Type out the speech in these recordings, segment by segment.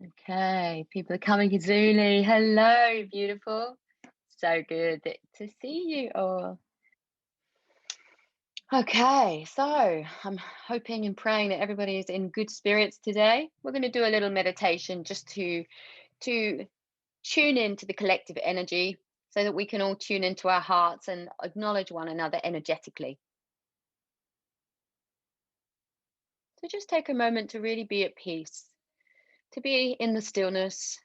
Okay, people are coming. Zuli, hello, beautiful. So good to see you all. Okay, so I'm hoping and praying that everybody is in good spirits today. We're going to do a little meditation just to tune into the collective energy so that we can all tune into our hearts and acknowledge one another energetically. So just take a moment to really be at peace, to be in the stillness,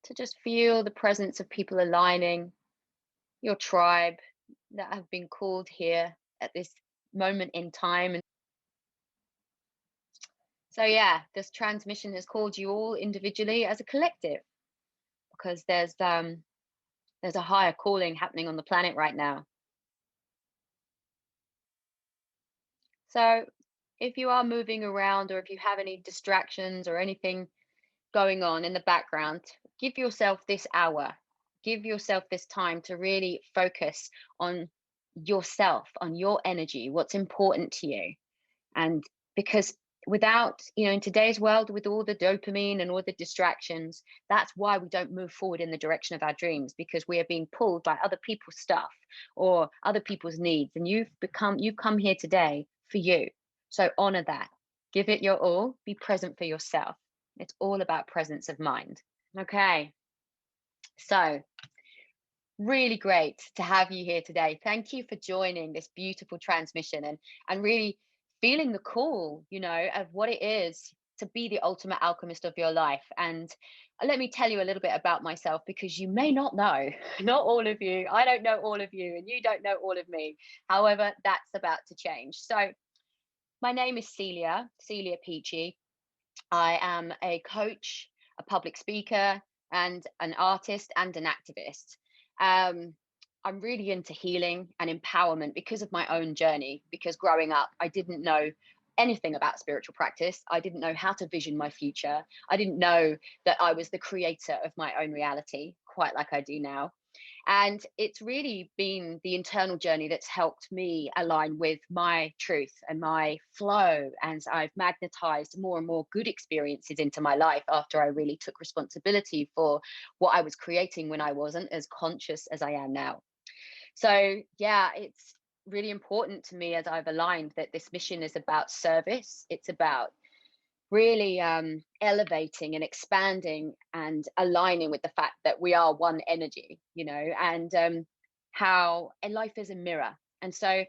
to just feel the presence of people aligning, your tribe that have been called here at this moment in time. And so, yeah, this transmission has called you all individually as a collective because there's a higher calling happening on the planet right now. So, if you are moving around or if you have any distractions or anything going on in the background, give yourself this hour, give yourself this time to really focus on yourself, on your energy, what's important to you. And because without, in today's world, with all the dopamine and all the distractions, that's why we don't move forward in the direction of our dreams, because we are being pulled by other people's stuff or other people's needs. And you've come here today for you. So honor that, give it your all, be present for yourself. It's all about presence of mind. Okay. So really great to have you here today. Thank you for joining this beautiful transmission and really feeling the call, of what it is to be the ultimate alchemist of your life. And let me tell you a little bit about myself, because you may not know, not all of you, I don't know all of you, and you don't know all of me. However, that's about to change. So my name is Celia Peachy. I am a coach, a public speaker, and an artist and an activist. I'm really into healing and empowerment because of my own journey. Because growing up, I didn't know anything about spiritual practice. I didn't know how to vision my future. I didn't know that I was the creator of my own reality, quite like I do now. And it's really been the internal journey that's helped me align with my truth and my flow. And I've magnetized more and more good experiences into my life after I really took responsibility for what I was creating when I wasn't as conscious as I am now. So, yeah, it's really important to me as I've aligned that this mission is about service. It's about really elevating and expanding and aligning with the fact that we are one energy, and how life is a mirror. And so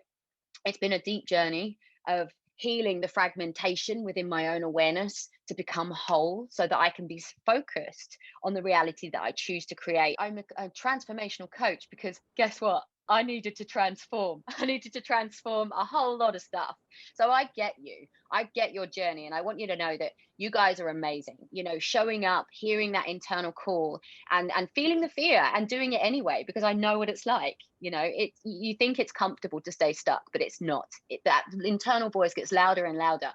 it's been a deep journey of healing the fragmentation within my own awareness to become whole so that I can be focused on the reality that I choose to create. I'm a transformational coach because guess what? I needed to transform. I needed to transform a whole lot of stuff. So I get you. I get your journey. And I want you to know that you guys are amazing. Showing up, hearing that internal call and feeling the fear and doing it anyway, because I know what it's like. You think it's comfortable to stay stuck, but it's not. That internal voice gets louder and louder.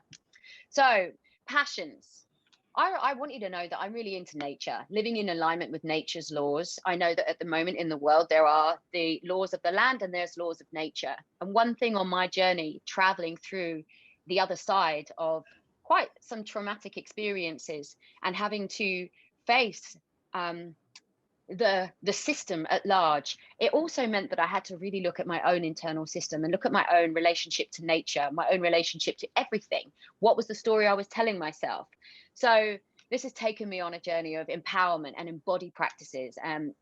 So passions. I want you to know that I'm really into nature, living in alignment with nature's laws. I know that at the moment in the world, there are the laws of the land and there's laws of nature. And one thing on my journey, traveling through the other side of quite some traumatic experiences and having to face the system at large, it also meant that I had to really look at my own internal system and look at my own relationship to nature, my own relationship to everything. What was the story I was telling myself? So this has taken me on a journey of empowerment and embody practices,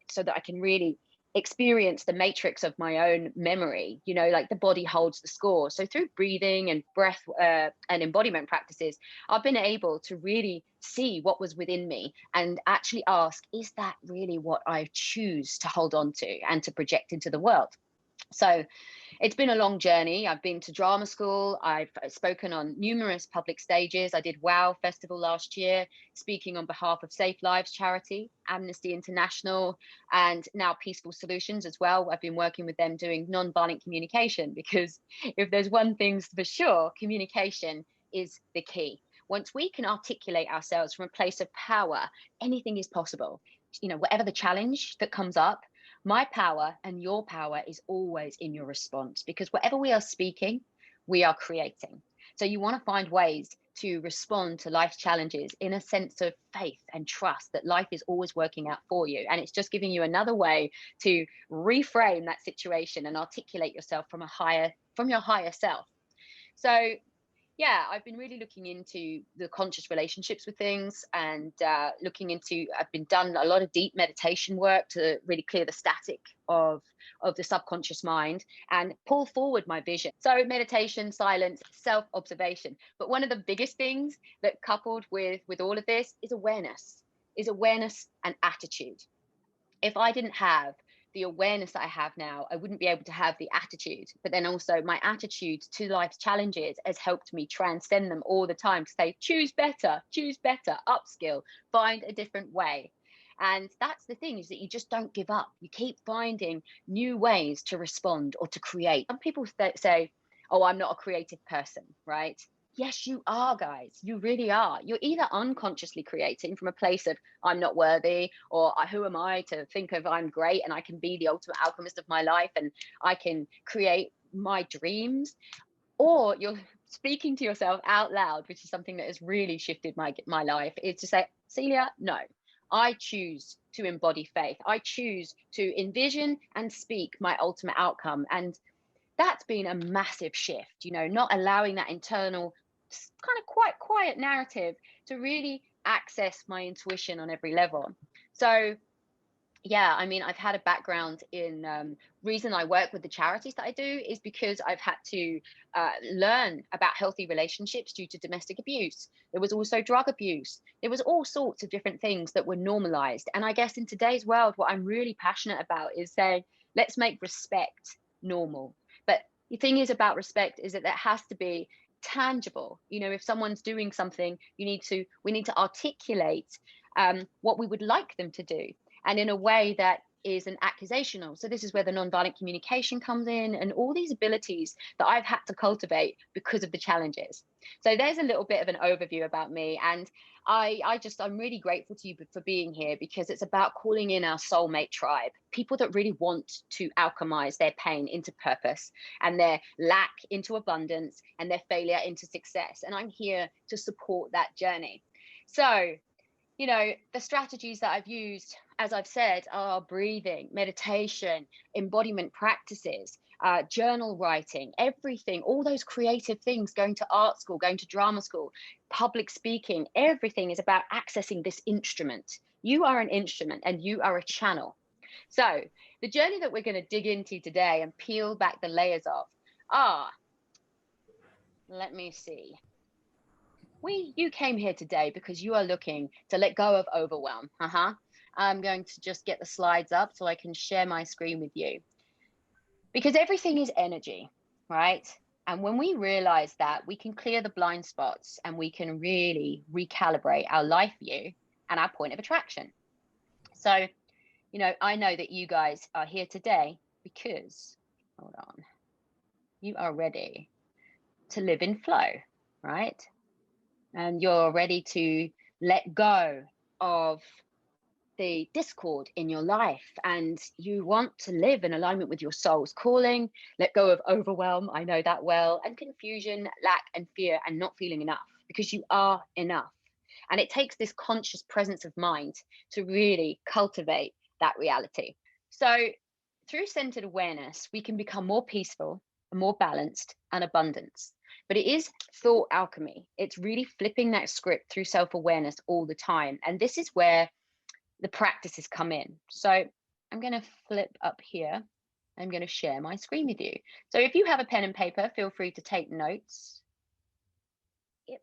so that I can really experience the matrix of my own memory, like the body holds the score. So through breathing and breath and embodiment practices, I've been able to really see what was within me and actually ask, is that really what I choose to hold on to and to project into the world? So it's been a long journey. I've been to drama school. I've spoken on numerous public stages. I did WOW Festival last year, speaking on behalf of Safe Lives Charity, Amnesty International, and now Peaceful Solutions as well. I've been working with them doing non-violent communication, because if there's one thing for sure, communication is the key. Once we can articulate ourselves from a place of power, anything is possible. Whatever the challenge that comes up, my power and your power is always in your response, because whatever we are speaking, we are creating. So you want to find ways to respond to life's challenges in a sense of faith and trust that life is always working out for you. And it's just giving you another way to reframe that situation and articulate yourself from your higher self. So yeah, I've been really looking into the conscious relationships with things, and I've been done a lot of deep meditation work to really clear the static of the subconscious mind and pull forward my vision. So meditation, silence, self-observation. But one of the biggest things that coupled with all of this is awareness and attitude. If I didn't have the awareness that I have now, I wouldn't be able to have the attitude. But then also my attitude to life's challenges has helped me transcend them all the time to say, choose better, upskill, find a different way. And that's the thing, is that you just don't give up. You keep finding new ways to respond or to create. Some people say, oh, I'm not a creative person, right? Yes, you are, guys. You really are. You're either unconsciously creating from a place of I'm not worthy, or who am I to think of I'm great and I can be the ultimate alchemist of my life and I can create my dreams, or you're speaking to yourself out loud, which is something that has really shifted my life, is to say, Celia, no, I choose to embody faith. I choose to envision and speak my ultimate outcome. And that's been a massive shift, not allowing that internal kind of quite quiet narrative to really access my intuition on every level. So yeah, I mean, I've had a background in reason I work with the charities that I do is because I've had to learn about healthy relationships due to domestic abuse. There was also drug abuse. There was all sorts of different things that were normalized. And I guess in today's world, what I'm really passionate about is saying, let's make respect normal. But the thing is about respect is that has to be tangible. If someone's doing something, we need to articulate what we would like them to do, and in a way that is an accusational. So this is where the nonviolent communication comes in, and all these abilities that I've had to cultivate because of the challenges. So there's a little bit of an overview about me, and I'm really grateful to you for being here, because it's about calling in our soulmate tribe, people that really want to alchemize their pain into purpose, and their lack into abundance, and their failure into success. And I'm here to support that journey. So the strategies that I've used, as I've said, are breathing, meditation, embodiment practices, journal writing, everything, all those creative things, going to art school, going to drama school, public speaking, everything is about accessing this instrument. You are an instrument and you are a channel. So the journey that we're going to dig into today and peel back the layers of let me see. You came here today because you are looking to let go of overwhelm. I'm going to just get the slides up so I can share my screen with you, because everything is energy, right? And when we realize that, we can clear the blind spots and we can really recalibrate our life view and our point of attraction. So, I know that you guys are here today because, hold on, you are ready to live in flow, right? And you're ready to let go of the discord in your life, and you want to live in alignment with your soul's calling, let go of overwhelm, I know that well, and confusion, lack and fear, and not feeling enough, because you are enough. And it takes this conscious presence of mind to really cultivate that reality. So through centered awareness, we can become more peaceful, more balanced, and abundant. But it is thought alchemy. It's really flipping that script through self-awareness all the time. And this is where the practices come in. So I'm going to flip up here. I'm going to share my screen with you. So if you have a pen and paper, feel free to take notes.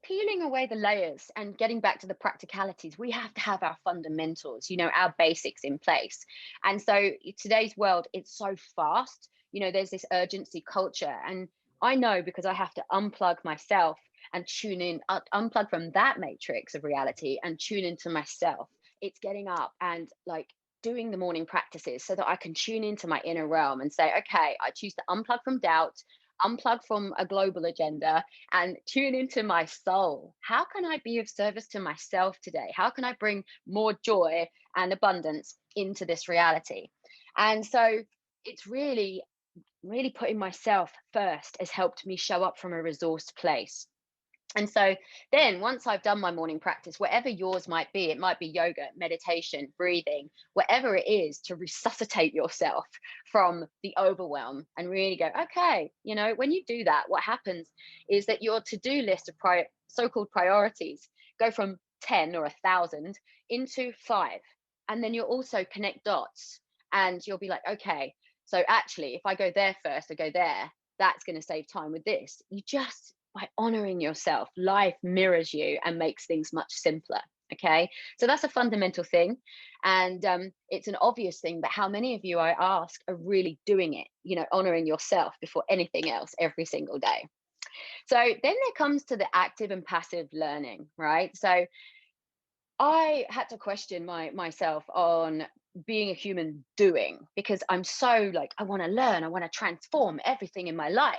Peeling away the layers and getting back to the practicalities, we have to have our fundamentals, our basics in place. And so today's world, it's so fast, there's this urgency culture. And I know, because I have to unplug myself and tune in, unplug from that matrix of reality and tune into myself. It's getting up and doing the morning practices so that I can tune into my inner realm and say, okay, I choose to unplug from doubt, unplug from a global agenda, and tune into my soul. How can I be of service to myself today? How can I bring more joy and abundance into this reality? And so it's really putting myself first has helped me show up from a resourced place. And so then once I've done my morning practice, whatever yours might be, it might be yoga, meditation, breathing, whatever it is, to resuscitate yourself from the overwhelm and really go, okay, when you do that, what happens is that your to-do list of so-called priorities go from 10 or 1,000 into 5. And then you'll also connect dots and you'll be like, okay, so actually, if I go there first, I go there, that's going to save time with this. You just, by honoring yourself, life mirrors you and makes things much simpler. Okay, so that's a fundamental thing, and it's an obvious thing, but how many of you, I ask, are really doing it, honoring yourself before anything else every single day? So then there comes to the active and passive learning, right? So I had to question myself on being a human doing, because I'm so like, I want to learn, I want to transform everything in my life.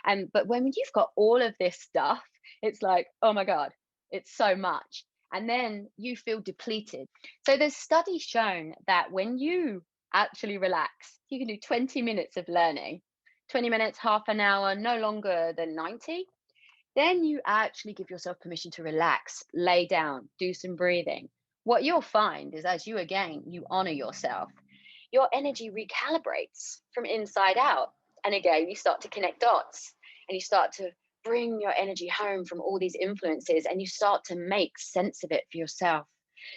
And but when you've got all of this stuff, it's like, oh my God, it's so much. And then you feel depleted. So there's studies shown that when you actually relax, you can do 20 minutes of learning, 20 minutes, half an hour, no longer than 90. Then you actually give yourself permission to relax, lay down, do some breathing. What you'll find is, as you honor yourself, your energy recalibrates from inside out. And again, you start to connect dots and you start to bring your energy home from all these influences and you start to make sense of it for yourself.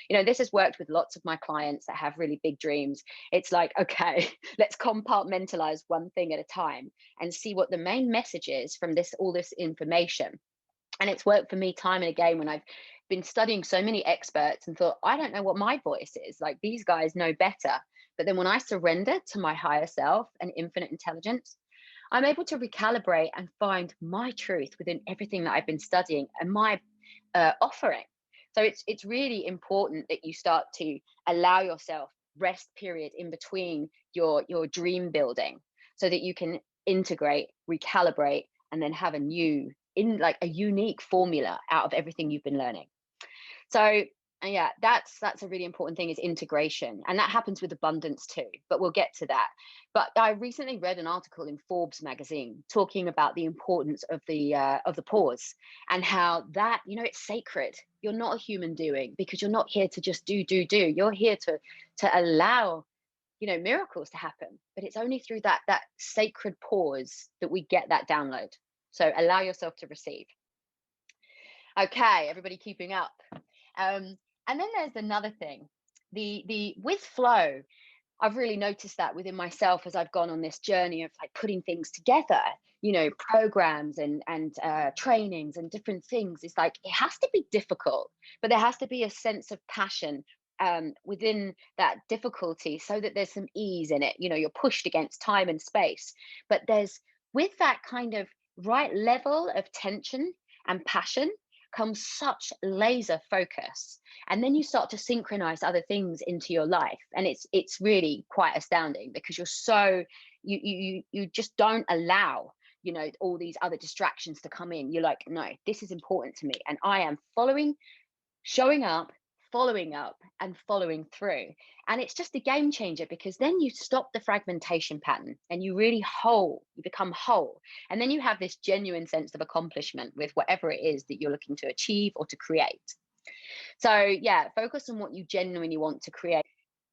This has worked with lots of my clients that have really big dreams. It's like, okay, let's compartmentalize one thing at a time and see what the main message is from all this information. And it's worked for me time and again when I've been studying so many experts and thought, I don't know what my voice is. Like, these guys know better. But then when I surrender to my higher self and infinite intelligence, I'm able to recalibrate and find my truth within everything that I've been studying and my offering. So it's really important that you start to allow yourself rest period in between your dream building, so that you can integrate, recalibrate, and then have a unique formula out of everything you've been learning. So yeah, that's a really important thing, is integration, and that happens with abundance too, but we'll get to that. But I recently read an article in Forbes magazine talking about the importance of the pause, and how that, it's sacred. You're not a human doing, because you're not here to just do. You're here to allow miracles to happen, but it's only through that sacred pause that we get that download. So allow yourself to receive. Okay, everybody keeping up. And then there's another thing, the with flow. I've really noticed that within myself as I've gone on this journey of like putting things together, programs and trainings and different things. It's like, it has to be difficult, but there has to be a sense of passion within that difficulty, so that there's some ease in it. You're pushed against time and space, but there's, with that kind of right level of tension and passion, comes such laser focus, and then you start to synchronize other things into your life, and it's really quite astounding, because you're so you just don't allow all these other distractions to come in. You're like, no, this is important to me, and I am showing up, following up, and following through. And it's just a game changer, because then you stop the fragmentation pattern and you become whole. And then you have this genuine sense of accomplishment with whatever it is that you're looking to achieve or to create. So yeah, focus on what you genuinely want to create.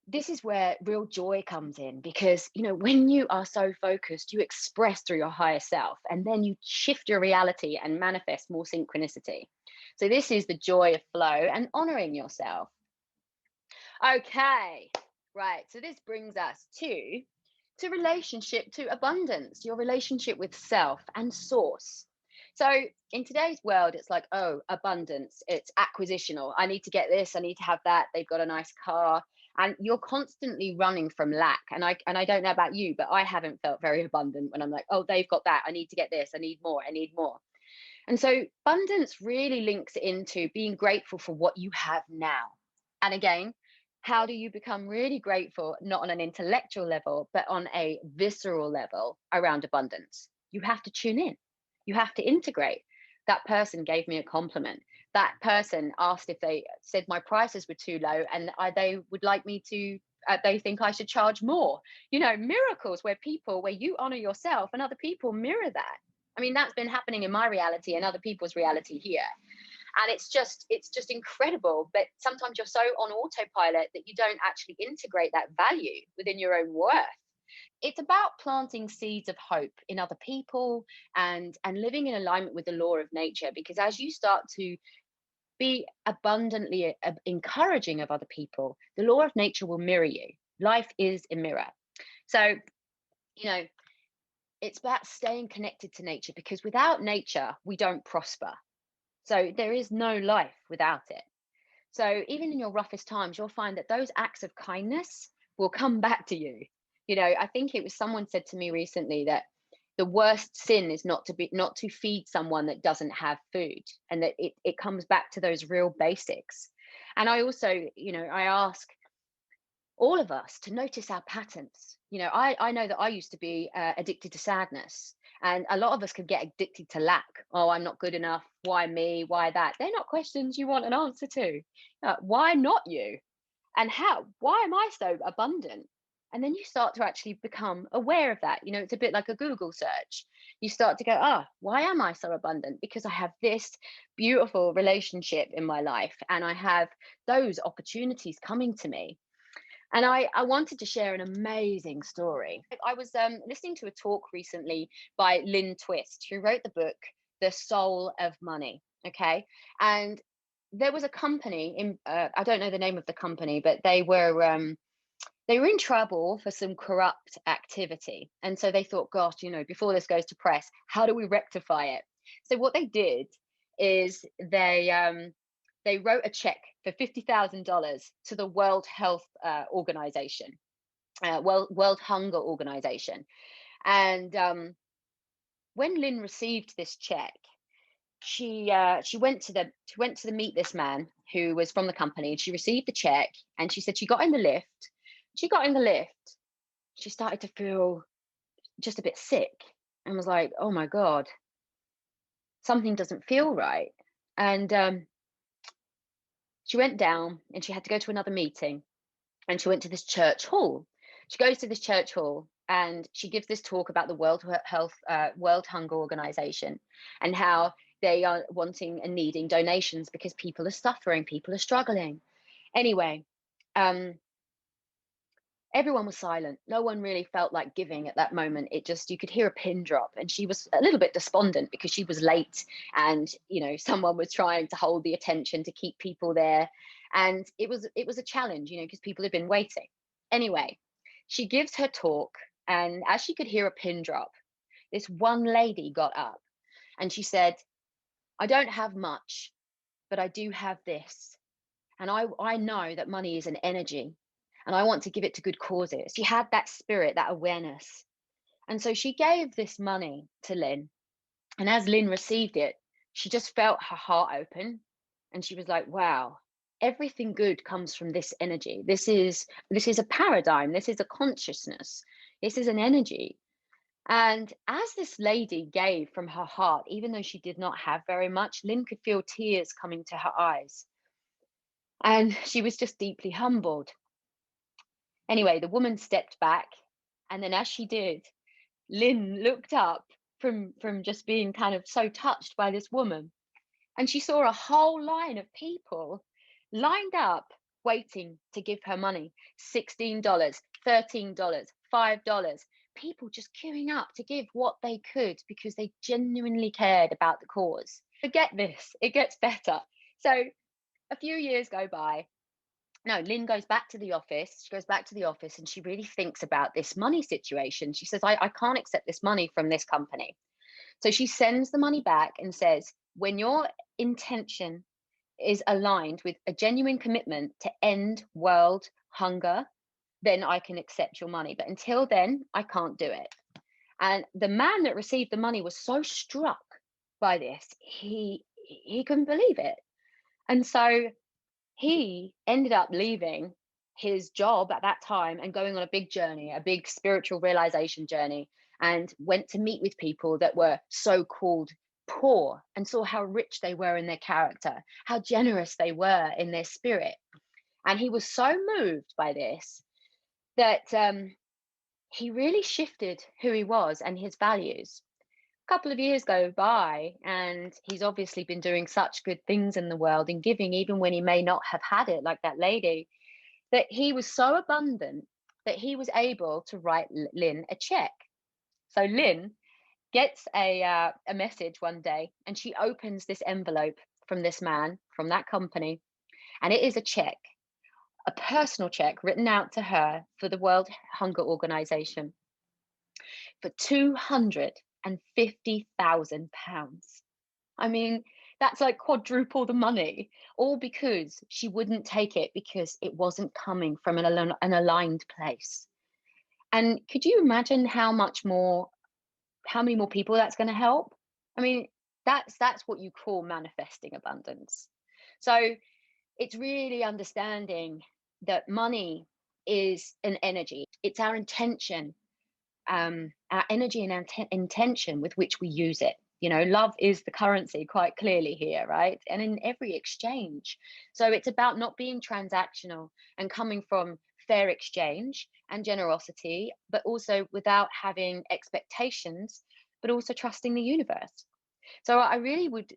This is where real joy comes in, because when you are so focused, you express through your higher self, and then you shift your reality and manifest more synchronicity. So this is the joy of flow and honoring yourself. Okay, right, so this brings us to relationship to abundance, your relationship with self and source. So in today's world, it's like, oh, abundance, it's acquisitional. I need to get this, I need to have that. They've got a nice car, and you're constantly running from lack. And I don't know about you, but I haven't felt very abundant when I'm like, oh, they've got that, I need to get this, I need more, I need more. And so abundance really links into being grateful for what you have now. And again, how do you become really grateful, not on an intellectual level, but on a visceral level around abundance? You have to tune in. You have to integrate. That person gave me a compliment. That person asked if they said my prices were too low, and they would like me to, they think I should charge more. Miracles where you honor yourself and other people mirror that. I mean, that's been happening in my reality and other people's reality here. And it's just incredible. But sometimes you're so on autopilot that you don't actually integrate that value within your own worth. It's about planting seeds of hope in other people and living in alignment with the law of nature, because as you start to be abundantly encouraging of other people, the law of nature will mirror you. Life is a mirror. So, you know, it's about staying connected to nature, because without nature, we don't prosper. So there is no life without it. So even in your roughest times, you'll find that those acts of kindness will come back to you. I think it was someone said to me recently that the worst sin is not to feed someone that doesn't have food, and that it comes back to those real basics. And I also, I ask all of us to notice our patterns. I know that I used to be addicted to sadness, and a lot of us could get addicted to lack. Oh, I'm not good enough. Why me? Why that? They're not questions you want an answer to. Why not you? And how? Why am I so abundant? And then you start to actually become aware of that. It's a bit like a Google search. You start to go, why am I so abundant? Because I have this beautiful relationship in my life, and I have those opportunities coming to me. And I wanted to share an amazing story. I was listening to a talk recently by Lynn Twist, who wrote the book, The Soul of Money. Okay. And there was a company I don't know the name of the company, but they were in trouble for some corrupt activity. And so they thought, gosh, before this goes to press, how do we rectify it? So what they did is they wrote a check for $50,000 to the World Health Organization, World Hunger Organization. And when Lynn received this check, she went to meet this man who was from the company, and she received the check, and she said she got in the lift. She started to feel just a bit sick, and was like, oh my God, something doesn't feel right. And she went down, and she had to go to another meeting, and she went to this church hall. She goes to this church hall, and she gives this talk about the World Hunger Organization, and how they are wanting and needing donations because people are suffering, people are struggling. Anyway, everyone was silent. No one really felt like giving at that moment. You could hear a pin drop, and she was a little bit despondent because she was late, and someone was trying to hold the attention to keep people there, and it was a challenge, because people had been waiting. Anyway, she gives her talk, and as she could hear a pin drop, this one lady got up, and she said, I don't have much, but I do have this, and I know that money is an energy, and I want to give it to good causes. She had that spirit, that awareness. And so she gave this money to Lynn. And as Lynn received it, she just felt her heart open. And she was like, wow, everything good comes from this energy. This is a paradigm. This is a consciousness. This is an energy. And as this lady gave from her heart, even though she did not have very much, Lynn could feel tears coming to her eyes. And she was just deeply humbled. Anyway, the woman stepped back, and then as she did, Lynn looked up from just being kind of so touched by this woman, and she saw a whole line of people lined up waiting to give her money. $16, $13, $5. People just queuing up to give what they could because they genuinely cared about the cause. Forget this, it gets better. So a few years go by. No, Lynn goes back to the office. She goes back to the office, and she really thinks about this money situation. She says, I can't accept this money from this company. So she sends the money back and says, when your intention is aligned with a genuine commitment to end world hunger, then I can accept your money. But until then, I can't do it. And the man that received the money was so struck by this, he couldn't believe it. And so he ended up leaving his job at that time and going on a big journey, a big spiritual realization journey, and went to meet with people that were so-called poor, and saw how rich they were in their character, how generous they were in their spirit. And he was so moved by this that he really shifted who he was and his values. couple of years go by, and he's obviously been doing such good things in the world and giving, even when he may not have had it, like that lady, that he was so abundant that he was able to write Lynn a check. So Lynn gets a message one day, and she opens this envelope from this man, from that company, and it is a check, a personal check written out to her for the World Hunger Organization for £250,000. I mean, that's like quadruple the money, all because she wouldn't take it because it wasn't coming from an aligned place. And could you imagine how many more people that's going to help? I mean, that's what you call manifesting abundance. So it's really understanding that money is an energy. It's our intention, our energy and our intention with which we use it. You know, love is the currency quite clearly here, right? And in every exchange. So it's about not being transactional and coming from fair exchange and generosity, but also without having expectations, but also trusting the universe. So I really would,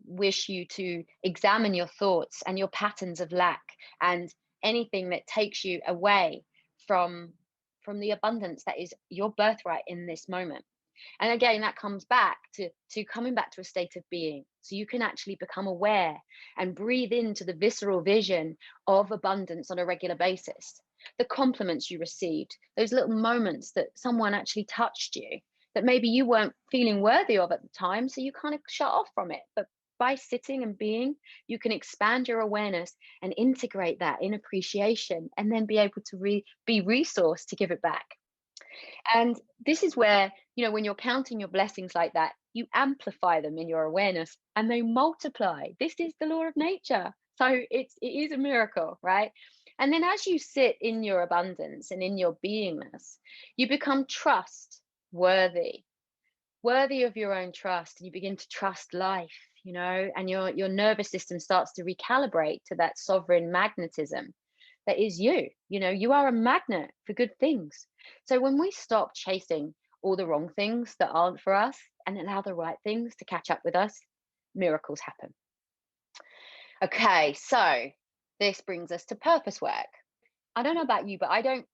wish you to examine your thoughts and your patterns of lack and anything that takes you away from the abundance that is your birthright in this moment. And again, that comes back to coming back to a state of being, so you can actually become aware and breathe into the visceral vision of abundance on a regular basis. The compliments you received, those little moments that someone actually touched you that maybe you weren't feeling worthy of at the time, so you kind of shut off from it. But by sitting and being, you can expand your awareness and integrate that in appreciation, and then be able to be resourced to give it back. And this is where, when you're counting your blessings like that, you amplify them in your awareness and they multiply. This is the law of nature. So it is a miracle, right? And then as you sit in your abundance and in your beingness, you become trustworthy, worthy of your own trust. And you begin to trust life, and your nervous system starts to recalibrate to that sovereign magnetism that is you. You are a magnet for good things. So when we stop chasing all the wrong things that aren't for us and allow the right things to catch up with us, miracles happen. Okay, so this brings us to purpose work. I don't know about you, but I don't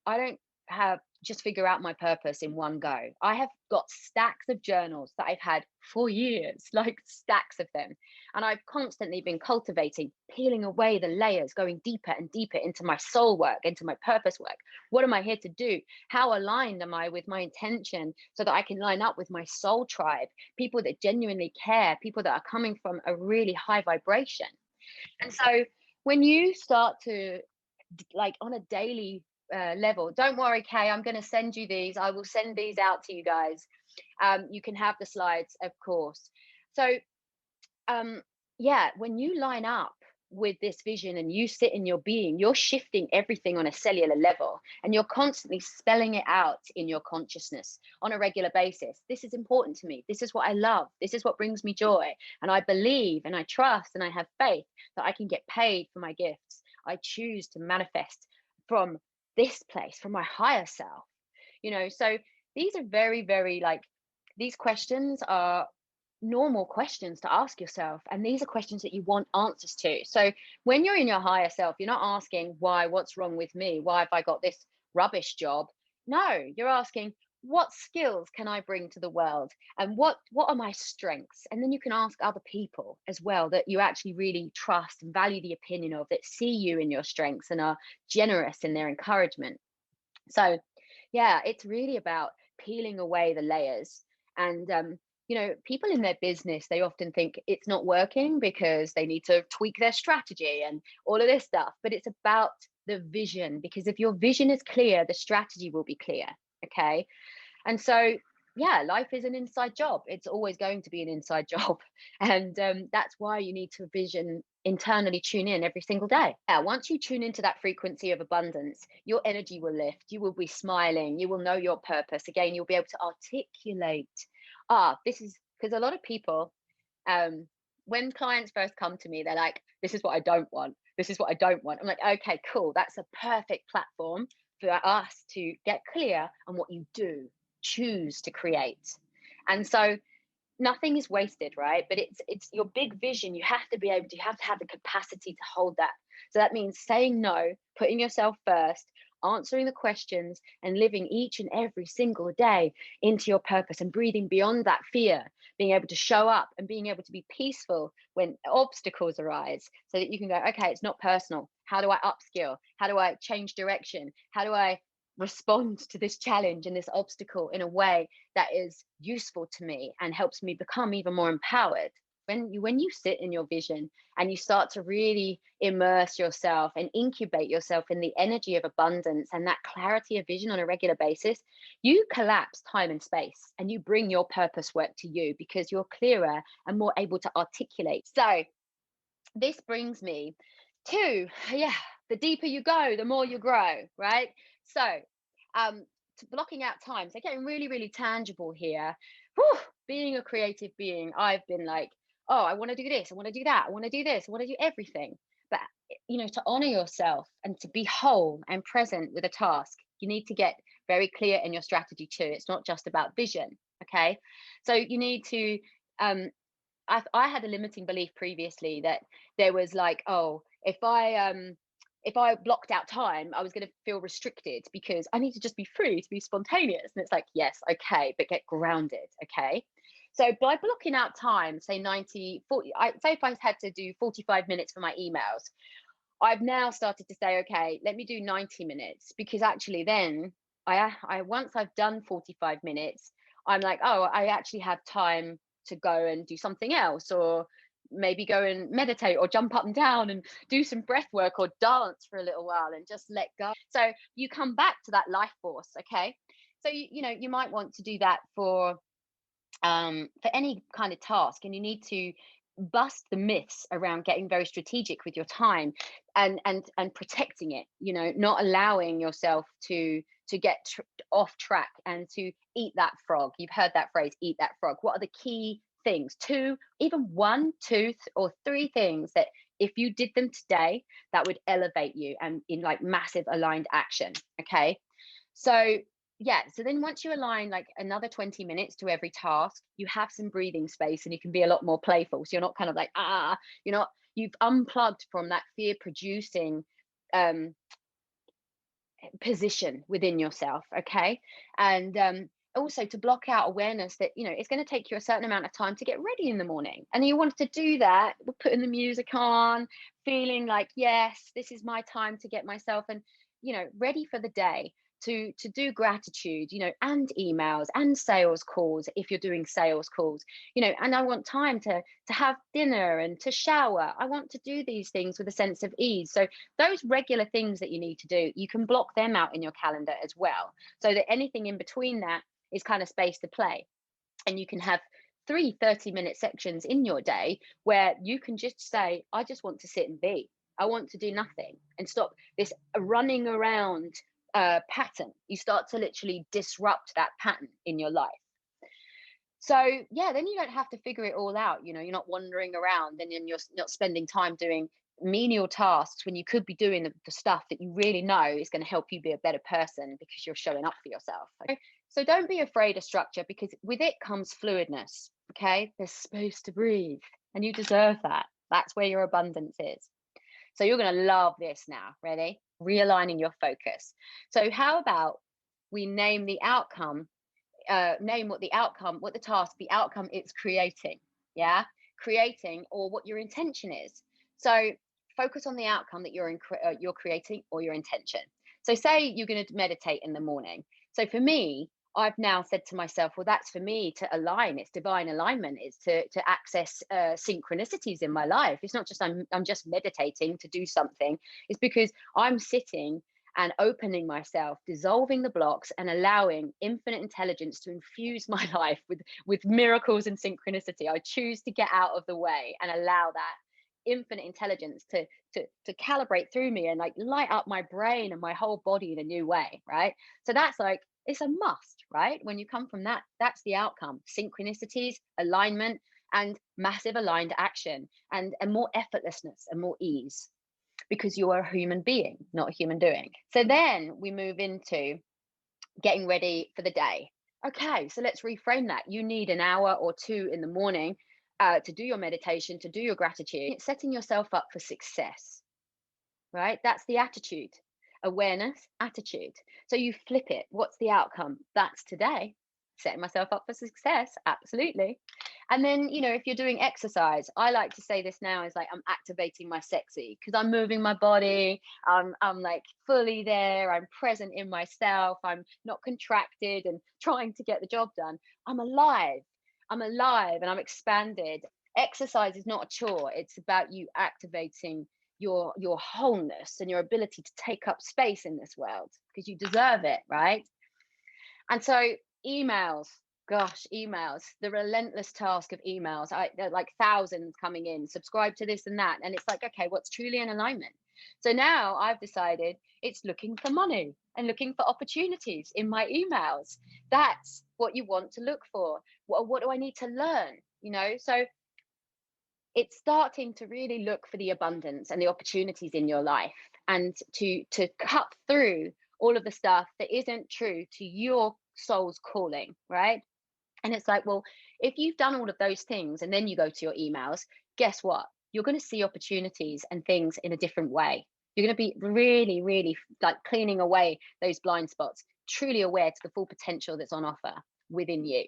have just figure out my purpose in one go. I have got stacks of journals that I've had for years, like stacks of them. And I've constantly been cultivating, peeling away the layers, going deeper and deeper into my soul work, into my purpose work. What am I here to do? How aligned am I with my intention so that I can line up with my soul tribe, people that genuinely care, people that are coming from a really high vibration. And so when you start to, like, on a daily level, don't worry, Kay, I'm going to send you these. I will send these out to you guys. You can have the slides, of course. So when you line up with this vision and you sit in your being, you're shifting everything on a cellular level, and you're constantly spelling it out in your consciousness on a regular basis. This is important to me. This is what I love. This is what brings me joy. And I believe and I trust and I have faith that I can get paid for my gifts. I choose to manifest from this place, from my higher self. So these are very, very, these questions are normal questions to ask yourself, and these are questions that you want answers to. So when you're in your higher self, you're not asking why, what's wrong with me, why have I got this rubbish job? No, you're asking, what skills can I bring to the world, and what are my strengths? And then you can ask other people as well that you actually really trust and value the opinion of, that see you in your strengths and are generous in their encouragement. So it's really about peeling away the layers. And people in their business, they often think it's not working because they need to tweak their strategy and all of this stuff. But it's about the vision, because if your vision is clear, the strategy will be clear. Okay. And so, life is an inside job. It's always going to be an inside job. And that's why you need to internally tune in every single day. Once you tune into that frequency of abundance, your energy will lift. You will be smiling. You will know your purpose. Again, you'll be able to articulate. This is because a lot of people, when clients first come to me, they're like, this is what I don't want. This is what I don't want. I'm like, okay, cool. That's a perfect platform for us to get clear on what you do choose to create. And so nothing is wasted, right? But it's your big vision. You have to be able to, you have to have the capacity to hold that. So that means saying no, putting yourself first, answering the questions, and living each and every single day into your purpose, and breathing beyond that fear, being able to show up and being able to be peaceful when obstacles arise, so that you can go, okay, it's not personal. How do I upskill? How do I change direction? How do I respond to this challenge and this obstacle in a way that is useful to me and helps me become even more empowered? When you sit in your vision and you start to really immerse yourself and incubate yourself in the energy of abundance and that clarity of vision on a regular basis, you collapse time and space and you bring your purpose work to you because you're clearer and more able to articulate. So this brings me to, yeah, the deeper you go, the more you grow, right? So blocking out time, so getting really, really tangible here. Whew, being a creative being, I've been like, oh, I want to do this, I want to do that, I want to do this, I want to do everything. But to honor yourself and to be whole and present with a task, you need to get very clear in your strategy too. It's not just about vision. Okay, so you need to I had a limiting belief previously that there was like, oh, if I blocked out time, I was going to feel restricted because I need to just be free to be spontaneous. And it's like, yes, okay, but get grounded. Okay. So by blocking out time, say 90, 40, say if I had to do 45 minutes for my emails, I've now started to say, okay, let me do 90 minutes, because actually then I once I've done 45 minutes, I'm like, oh, I actually have time to go and do something else, or maybe go and meditate or jump up and down and do some breath work or dance for a little while and just let go. So you come back to that life force. Okay. So you might want to do that for any kind of task, and you need to bust the myths around getting very strategic with your time and protecting it, not allowing yourself to get off track and to eat that frog. You've heard that phrase, eat that frog. What are the key things, two, even one, two, or three things that if you did them today, that would elevate you and in like massive aligned action? Okay. So yeah, so then once you align like another 20 minutes to every task, you have some breathing space and you can be a lot more playful. So you're not kind of like, you've unplugged from that fear producing um, position within yourself. Okay. And also to block out awareness that, it's going to take you a certain amount of time to get ready in the morning. And you want to do that, putting the music on, feeling like, yes, this is my time to get myself and, ready for the day. To do gratitude, and emails and sales calls if you're doing sales calls, and I want time to have dinner and to shower. I want to do these things with a sense of ease. So those regular things that you need to do, you can block them out in your calendar as well, so that anything in between that is kind of space to play. And you can have 30-minute sections in your day where you can just say, I just want to sit and be. I want to do nothing, and stop this running around pattern. You start to literally disrupt that pattern in your life. So yeah, then you don't have to figure it all out. You're not wandering around and then you're not spending time doing menial tasks when you could be doing the stuff that you really know is going to help you be a better person because you're showing up for yourself. Okay? So don't be afraid of structure, because with it comes fluidness. Okay, there's space to breathe, and you deserve that. That's where your abundance is. So you're going to love this now. Ready? Realigning your focus. So how about we name the outcome, name what the task, the outcome it's creating. Yeah. Creating, or what your intention is. So focus on the outcome that you're creating, or your intention. So say you're going to meditate in the morning. So for me, I've now said to myself, well, that's for me to align. It's divine alignment. It's to access synchronicities in my life. It's not just I'm just meditating to do something. It's because I'm sitting and opening myself, dissolving the blocks, and allowing infinite intelligence to infuse my life with miracles and synchronicity. I choose to get out of the way and allow that infinite intelligence to calibrate through me and like light up my brain and my whole body in a new way, right? So that's like, it's a must, right? When you come from that, that's the outcome. Synchronicities, alignment, and massive aligned action, and more effortlessness and more ease, because you are a human being, not a human doing. So then we move into getting ready for the day. Okay, so let's reframe that. You need an hour or two in the morning to do your meditation, to do your gratitude. It's setting yourself up for success, right? That's the attitude. Awareness, attitude. So you flip it. What's the outcome? That's today. Setting myself up for success. Absolutely. And then, if you're doing exercise, I like to say this now is like I'm activating my sexy because I'm moving my body. I'm like fully there. I'm present in myself. I'm not contracted and trying to get the job done. I'm alive. I'm alive and I'm expanded. Exercise is not a chore. It's about you activating your wholeness and your ability to take up space in this world because you deserve it, right? And so emails, gosh, emails, the relentless task of emails. There are like thousands coming in, subscribe to this and that. And it's like, okay, what's truly in alignment? So now I've decided it's looking for money and looking for opportunities in my emails. That's what you want to look for. What do I need to learn? So it's starting to really look for the abundance and the opportunities in your life and to cut through all of the stuff that isn't true to your soul's calling, right? And it's like, well, if you've done all of those things and then you go to your emails, guess what? You're going to see opportunities and things in a different way. You're going to be really, really like cleaning away those blind spots, truly aware to the full potential that's on offer within you.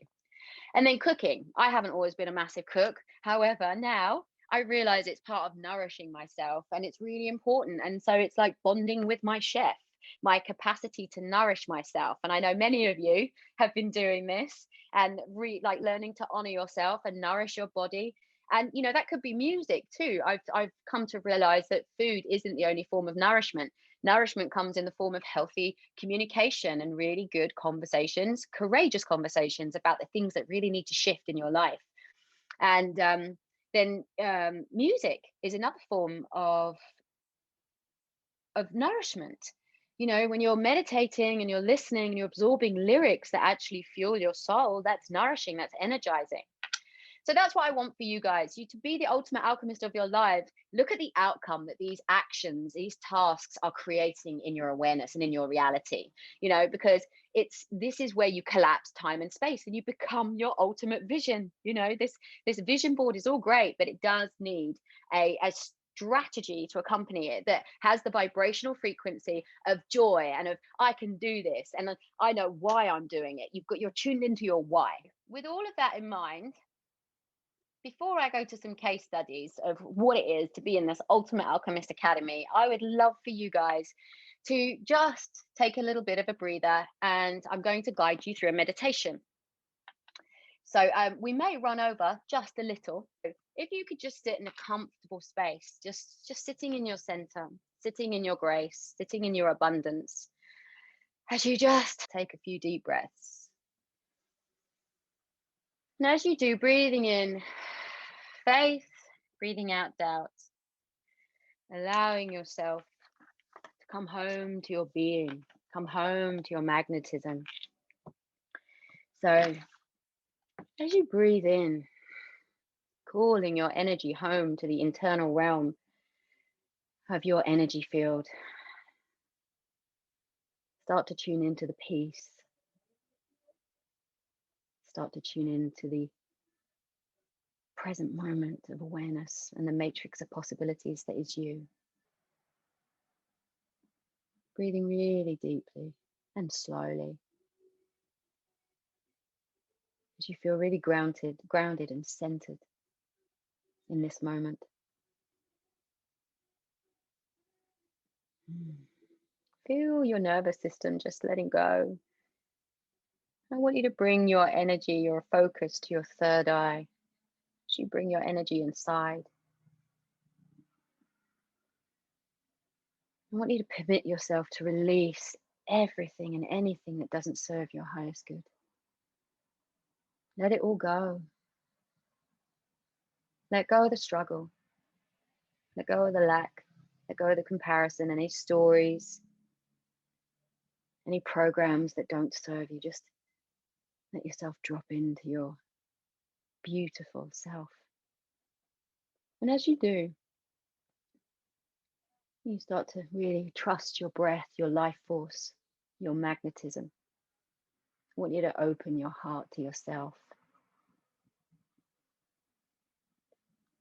And then cooking. I haven't always been a massive cook. However, now I realize it's part of nourishing myself and it's really important. And so it's like bonding with my chef, my capacity to nourish myself. And I know many of you have been doing this and like learning to honor yourself and nourish your body. And that could be music too. I've come to realize that food isn't the only form of nourishment. Nourishment comes in the form of healthy communication and really good conversations, courageous conversations about the things that really need to shift in your life. And then music is another form of nourishment. When you're meditating and you're listening and you're absorbing lyrics that actually fuel your soul, that's nourishing, that's energizing. So that's what I want for you guys, you to be the ultimate alchemist of your life. Look at the outcome that these actions, these tasks are creating in your awareness and in your reality, because this is where you collapse time and space and you become your ultimate vision. This vision board is all great, but it does need a strategy to accompany it that has the vibrational frequency of joy and of I can do this and I know why I'm doing it. You're tuned into your why. With all of that in mind, before I go to some case studies of what it is to be in this Ultimate Alchemist Academy, I would love for you guys to just take a little bit of a breather and I'm going to guide you through a meditation. So we may run over just a little. If you could just sit in a comfortable space, just sitting in your center, sitting in your grace, sitting in your abundance, as you just take a few deep breaths. And as you do, breathing in faith, breathing out doubt, allowing yourself to come home to your being, come home to your magnetism. So as you breathe in, calling your energy home to the internal realm of your energy field, start to tune into the peace. Start to tune into the present moment of awareness and the matrix of possibilities that is you. Breathing really deeply and slowly as you feel really grounded and centered in this moment. Feel your nervous system just letting go. I want you to bring your energy, your focus to your third eye. As you bring your energy inside, I want you to permit yourself to release everything and anything that doesn't serve your highest good. Let it all go. Let go of the struggle. Let go of the lack. Let go of the comparison, any stories, any programs that don't serve you. Just let yourself drop into your beautiful self. And as you do, you start to really trust your breath, your life force, your magnetism. I want you to open your heart to yourself,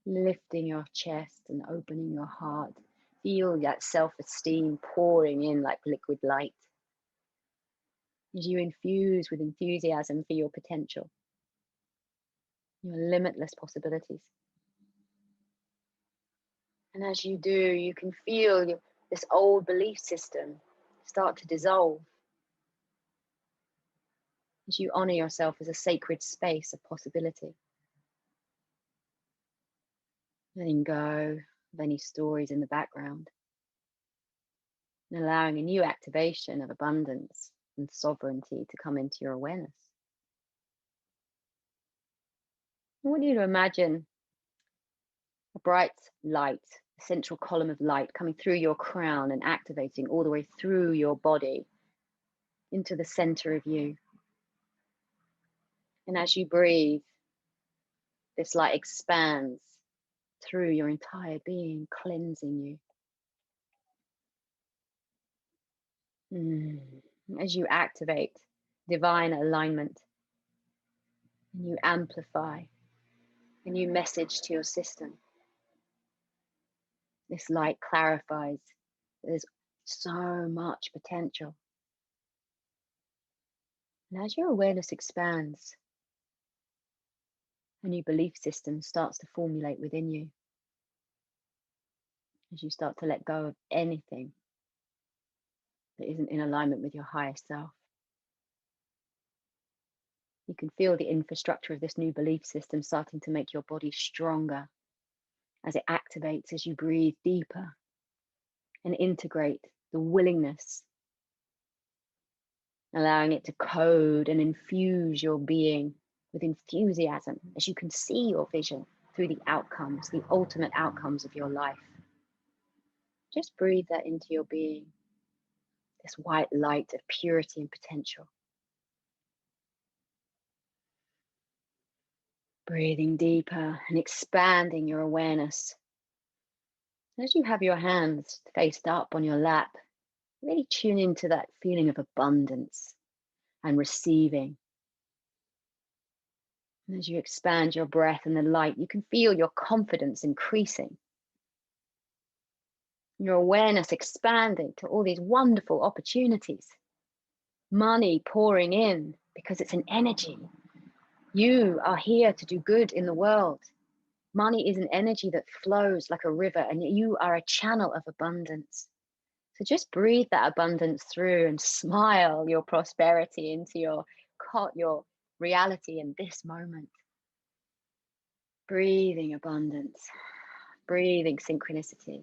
lifting your chest and opening your heart. Feel that self-esteem pouring in like liquid light as you infuse with enthusiasm for your potential, your limitless possibilities. And as you do, you can feel this old belief system start to dissolve as you honor yourself as a sacred space of possibility. Letting go of any stories in the background and allowing a new activation of abundance and sovereignty to come into your awareness. I want you to imagine a bright light, a central column of light coming through your crown and activating all the way through your body into the center of you. And as you breathe, this light expands through your entire being, cleansing you. As you activate divine alignment, and you amplify a new message to your system, this light clarifies there's so much potential. And as your awareness expands, a new belief system starts to formulate within you. As you start to let go of anything that isn't in alignment with your higher self. You can feel the infrastructure of this new belief system starting to make your body stronger as it activates as you breathe deeper and integrate the willingness, allowing it to code and infuse your being with enthusiasm as you can see your vision through the outcomes, the ultimate outcomes of your life. Just breathe that into your being, this white light of purity and potential. Breathing deeper and expanding your awareness. As you have your hands faced up on your lap, really tune into that feeling of abundance and receiving. And as you expand your breath and the light, you can feel your confidence increasing. Your awareness expanding to all these wonderful opportunities. Money pouring in because it's an energy. You are here to do good in the world. Money is an energy that flows like a river, and you are a channel of abundance. So just breathe that abundance through and smile your prosperity into your reality in this moment. Breathing abundance, breathing synchronicity,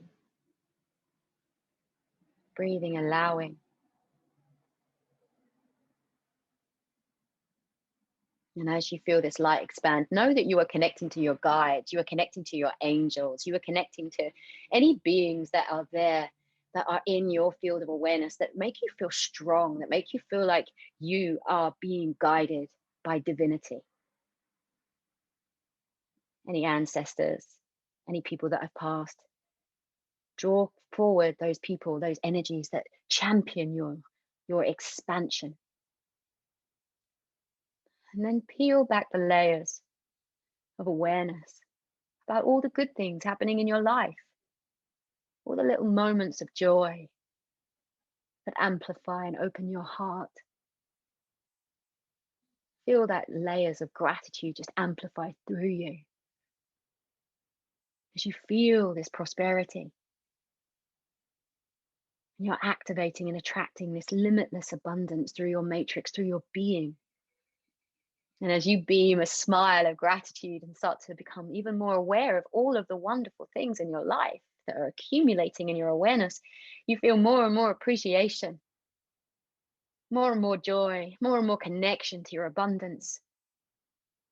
breathing allowing. And as you feel this light expand, know that you are connecting to your guides, you are connecting to your angels, you are connecting to any beings that are there, that are in your field of awareness, that make you feel strong, that make you feel like you are being guided by divinity. Any ancestors, any people that have passed. Draw forward those people, those energies that champion your expansion. And then peel back the layers of awareness about all the good things happening in your life, all the little moments of joy that amplify and open your heart. Feel that layers of gratitude just amplify through you as you feel this prosperity. And you're activating and attracting this limitless abundance through your matrix, through your being. And as you beam a smile of gratitude and start to become even more aware of all of the wonderful things in your life that are accumulating in your awareness, you feel more and more appreciation, more and more joy, more and more connection to your abundance.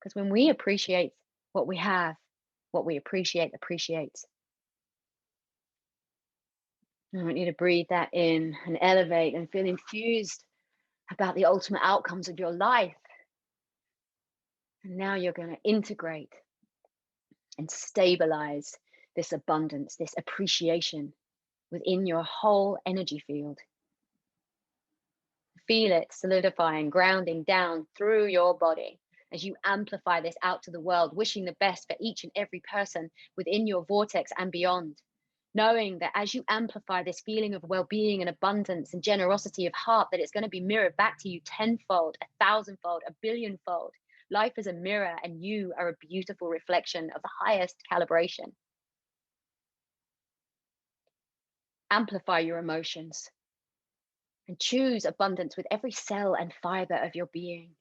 Because when we appreciate what we have, what we appreciate appreciates. I want you to breathe that in and elevate and feel infused about the ultimate outcomes of your life. And now you're going to integrate and stabilize this abundance, this appreciation within your whole energy field. Feel it solidifying, grounding down through your body as you amplify this out to the world, wishing the best for each and every person within your vortex and beyond. Knowing that as you amplify this feeling of well-being and abundance and generosity of heart, that it's going to be mirrored back to you tenfold, 1,000-fold, 1,000,000,000-fold. Life is a mirror, and you are a beautiful reflection of the highest calibration. Amplify your emotions and choose abundance with every cell and fiber of your being.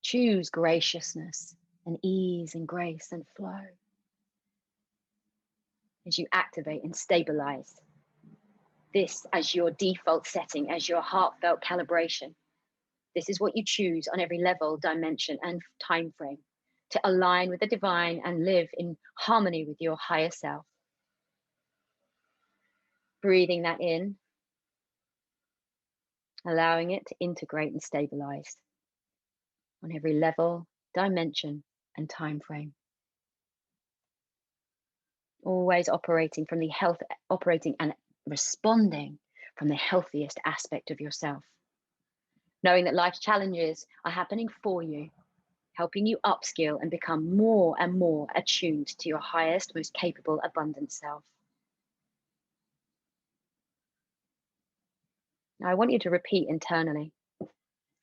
Choose graciousness and ease and grace and flow as you activate and stabilize this as your default setting, as your heartfelt calibration. This is what you choose on every level, dimension, and time frame to align with the divine and live in harmony with your higher self. Breathing that in, allowing it to integrate and stabilize on every level, dimension, and time frame. Always operating and responding from the healthiest aspect of yourself. Knowing that life's challenges are happening for you, helping you upskill and become more and more attuned to your highest, most capable, abundant self. Now, I want you to repeat internally.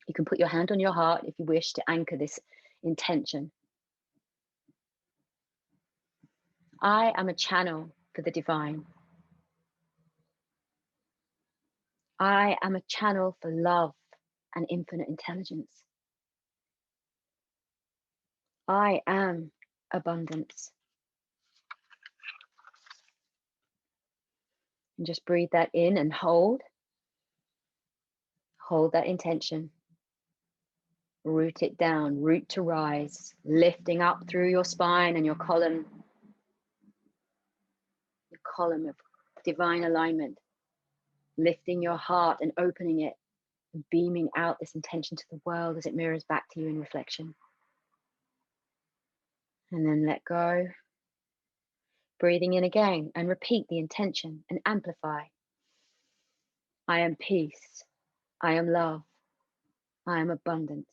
You can put your hand on your heart if you wish to anchor this intention. I am a channel for the divine. I am a channel for love and infinite intelligence. I am abundance. And just breathe that in and hold. Hold that intention. Root it down, root to rise, lifting up through your spine and your column of divine alignment, lifting your heart and opening it and beaming out this intention to the world as it mirrors back to you in reflection. And then let go. Breathing in again and repeat the intention and amplify. I am peace. I am love. I am abundance.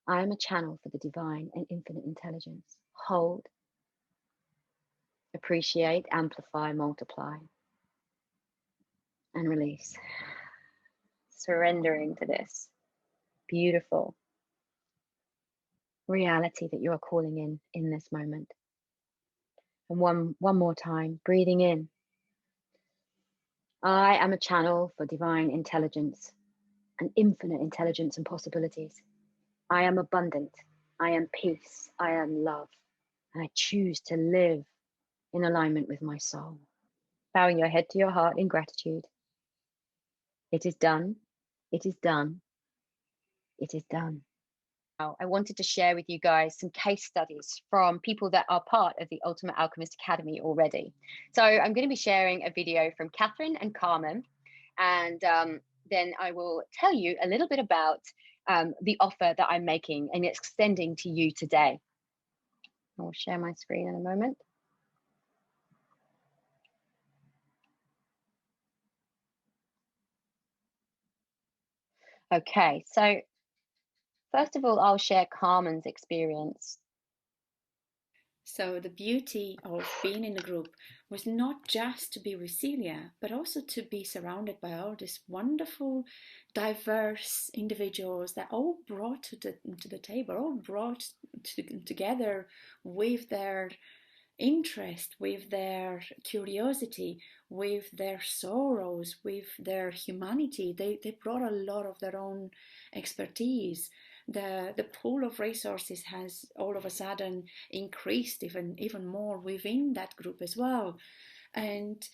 I am a channel for the divine and infinite intelligence. Hold. Appreciate, amplify, multiply. And release. Surrendering to this beautiful reality that you are calling in this moment. And one more time, breathing in. I am a channel for divine intelligence and infinite intelligence and possibilities. I am abundant. I am peace. I am love. And I choose to live in alignment with my soul. Bowing your head to your heart in gratitude. It is done. It is done. It is done. I wanted to share with you guys some case studies from people that are part of the Ultimate Alchemist Academy already. So I'm going to be sharing a video from Catherine and Carmen, and then I will tell you a little bit about the offer that I'm making and extending to you today. I'll share my screen in a moment. Okay, so first of all, I'll share Carmen's experience. So the beauty of being in a group was not just to be with Celia, but also to be surrounded by all these wonderful, diverse individuals that all brought to the table, all brought together with their interest, with their curiosity, with their sorrows, with their humanity. They brought a lot of their own expertise. The pool of resources has all of a sudden increased even more within that group as well. And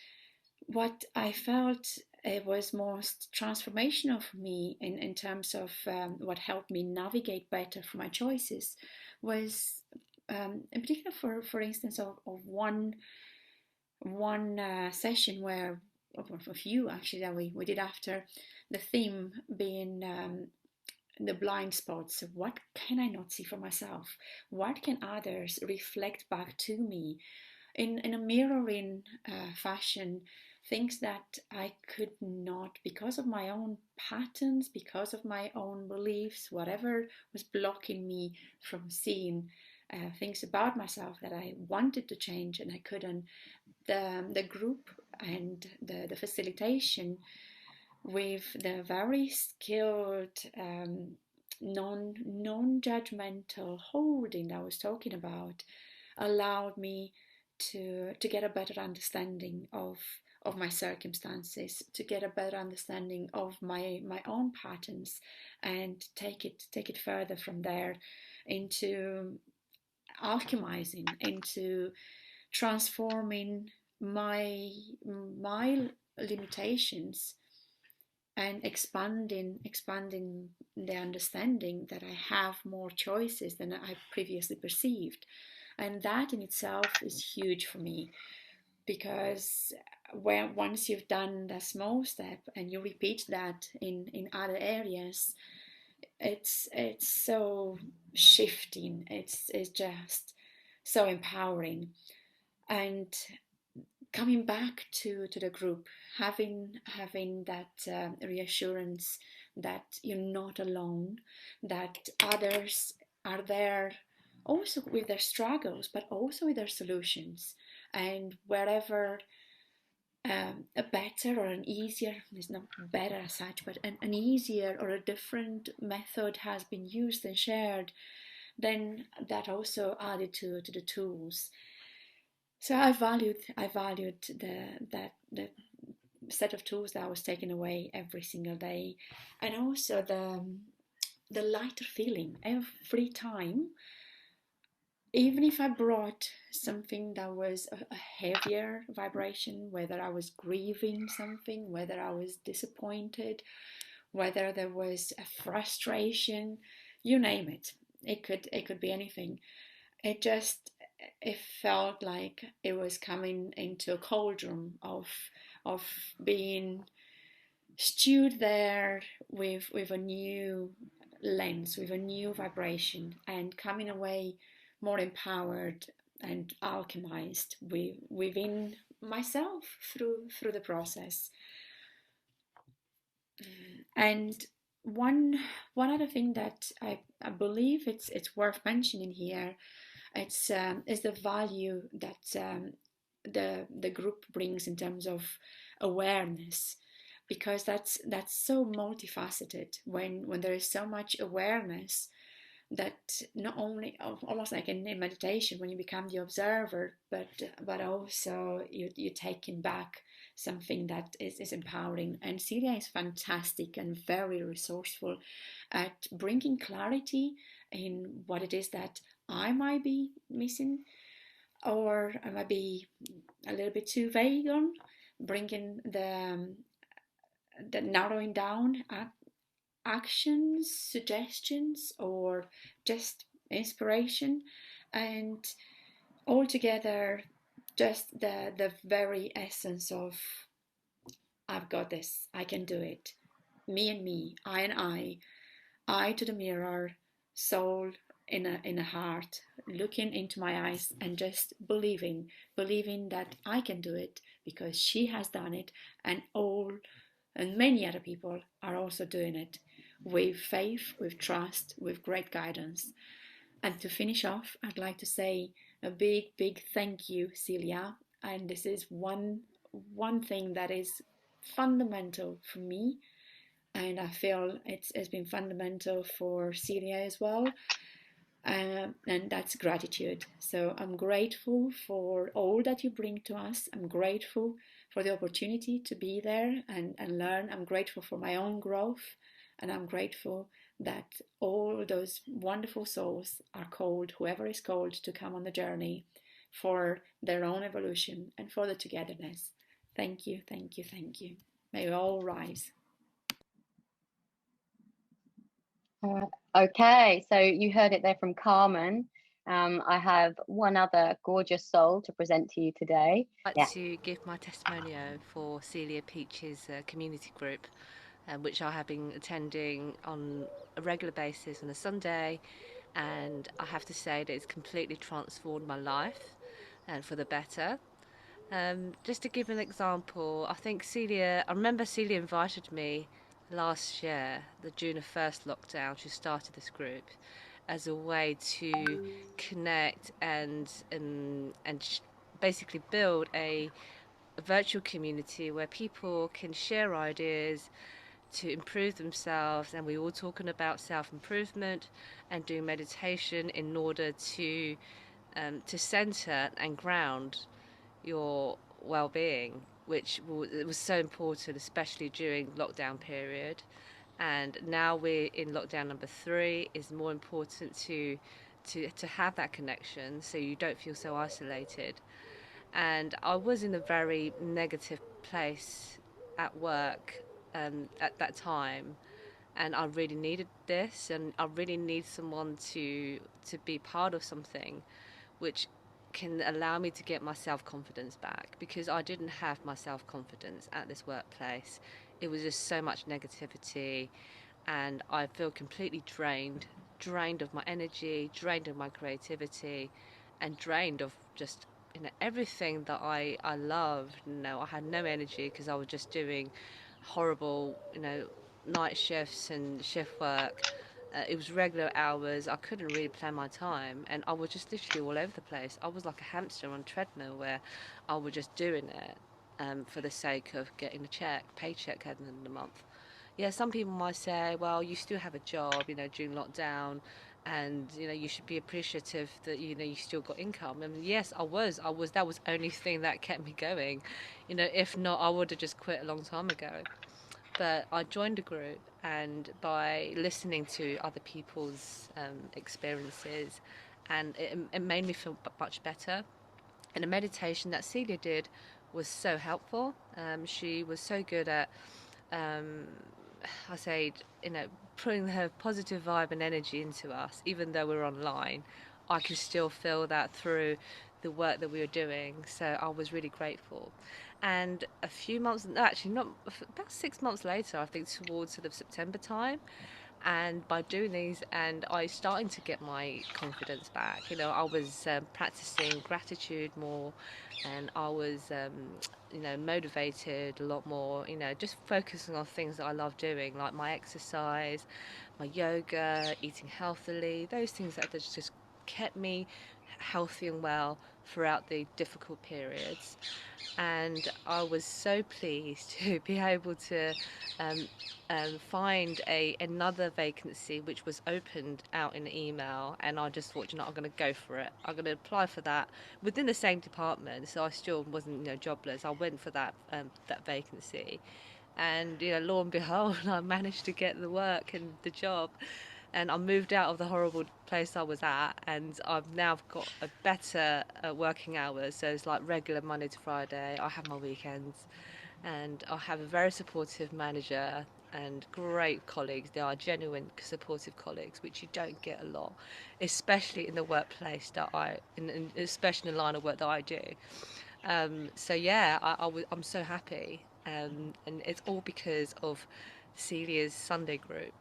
what I felt it was most transformational for me in terms of what helped me navigate better for my choices was in particular for instance of one session where of a few actually that we did after the theme being the blind spots. What can I not see for myself? What can others reflect back to me in a mirroring fashion? things that I could not, because of my own patterns, because of my own beliefs, whatever was blocking me from seeing things about myself that I wanted to change and I couldn't. The group and the facilitation with the very skilled non-judgmental holding that I was talking about allowed me to get a better understanding of my circumstances, to get a better understanding of my own patterns, and take it further from there into alchemizing, into transforming my limitations and expanding the understanding that I have more choices than I previously perceived. And that in itself is huge for me, because once you've done that small step and you repeat that in other areas, it's so shifting. It's just so empowering. And coming back to the group, having that reassurance that you're not alone, that others are there also with their struggles, but also with their solutions. And wherever a better or an easier, it's not better as such, but an easier or a different method has been used and shared, then that also added to the tools. So I valued the set of tools that I was taking away every single day, and also the lighter feeling every time. Even if I brought something that was a heavier vibration, whether I was grieving something, whether I was disappointed, whether there was a frustration, you name it. It could be anything. It felt like it was coming into a cauldron of being stewed there with a new lens, with a new vibration, and coming away more empowered and alchemized within myself through the process. And one other thing that I believe it's worth mentioning here, it's is the value that the group brings in terms of awareness, because that's so multifaceted. When there is so much awareness, that not only almost like in meditation when you become the observer, but also you're taking back something that is empowering. And Celia is fantastic and very resourceful at bringing clarity in what it is that I might be missing, or I might be a little bit too vague on, bringing the narrowing down actions, suggestions, or just inspiration, and altogether just the very essence of I've got this, I can do it, me and me, I and I to the mirror, soul in a heart, looking into my eyes and just believing that I can do it because she has done it, and many other people are also doing it with faith, with trust, with great guidance. And to finish off, I'd like to say a big thank you, Celia. And this is one thing that is fundamental for me, and I feel it's been fundamental for Celia as well. And that's gratitude. So I'm grateful for all that you bring to us. I'm grateful for the opportunity to be there and learn. I'm grateful for my own growth. And I'm grateful that all those wonderful souls are called, whoever is called, to come on the journey for their own evolution and for the togetherness. Thank you, thank you, thank you. May we all rise. Okay, so you heard it there from Carmen. I have one other gorgeous soul to present to you today. I'd like to give my testimonial for Celia Peach's community group, which I have been attending on a regular basis on a Sunday, and I have to say that it's completely transformed my life and for the better. Just to give an example, I remember Celia invited me last year, the June of first lockdown. She started this group as a way to connect and basically build a virtual community where people can share ideas to improve themselves, and we were all talking about self-improvement and doing meditation in order to center and ground your well-being, which it was so important, especially during lockdown period. And now we're in lockdown number 3. Is more important to have that connection so you don't feel so isolated. And I was in a very negative place at work at that time, and I really needed this, and I really need someone to be part of something which can allow me to get my self-confidence back, because I didn't have my self-confidence at this workplace. It was just so much negativity, and I feel completely drained of my energy, drained of my creativity, and drained of just everything that I loved. I had no energy because I was just doing horrible night shifts and shift work. It was regular hours. I couldn't really plan my time, and I was just literally all over the place. I was like a hamster on a treadmill where I was just doing it for the sake of getting a paycheck at the end of the month. Yeah, some people might say, well, you still have a job, during lockdown, and you should be appreciative that you still got income. And yes, I was that was only thing that kept me going. If not, I would have just quit a long time ago. But I joined a group, and by listening to other people's experiences, and it made me feel much better. And the meditation that Celia did was so helpful. She was so good at um, I say, putting her positive vibe and energy into us, even though we're online. I could still feel that through the work that we were doing. So I was really grateful. And a few months, actually, not about 6 months later, I think towards sort of September time, and by doing these, and I starting to get my confidence back. I was practicing gratitude more, and I was motivated a lot more, just focusing on things that I love doing, like my exercise, my yoga, eating healthily, those things that just kept me healthy and well throughout the difficult periods. And I was so pleased to be able to um, find another vacancy which was opened out in the email, and I just thought, I'm going to go for it. I'm going to apply for that within the same department, so I still wasn't jobless. I went for that vacancy, and lo and behold, I managed to get the work and the job, and I moved out of the horrible place I was at, and I've now got a better working hours. So it's like regular Monday to Friday. I have my weekends, and I have a very supportive manager and great colleagues. They are genuine supportive colleagues, which you don't get a lot, especially in the workplace especially in the line of work that I do. So yeah, I'm so happy, and it's all because of Celia's Sunday group,